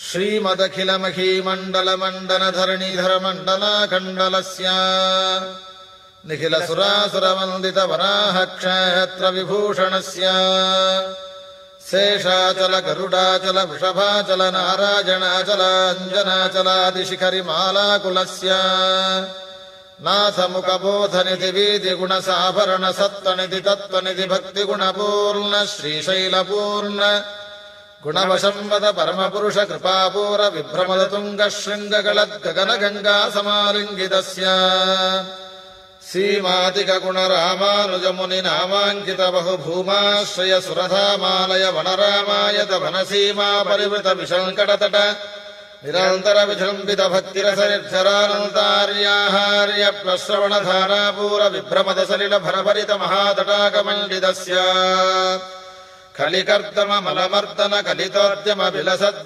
श्रीमदखिलमखीमण्डलमण्डनधरणीधरमण्डलाखण्डलस्य निखिलसुरासुरवन्दितवराहक्षयत्रविभूषणस्य शेषाचल गरुडाचल वृषभाचल नारायणाचल अञ्जनाचलादिशिखरिमालाकुलस्य नाथमुखबोधनिधि वीदिगुणसाभरण सत्त्वनिधि तत्त्वनिधि भक्तिगुणपूर्ण श्रीशैलपूर्ण गुणवशंवद परमपुरुष कृपापूर विभ्रमद तुंग शृंगगलद्गगन गंगा समालिंगितस्य सीमातिक गुण रामानुज मुनि नामांकित बहुभूमाश्रय सुरधामालय वनरामायत वनसीमा परिवृत विशंकटतट निरंतर विजृंभित भक्तिरस निर्झरानन्तार्याहार्य प्रश्रवण धारापूर विभ्रमद सलिल भरभरित महातटाकमण्डितस्य कलिकर्दम मलमर्दन कलितोद्यम विलसद्य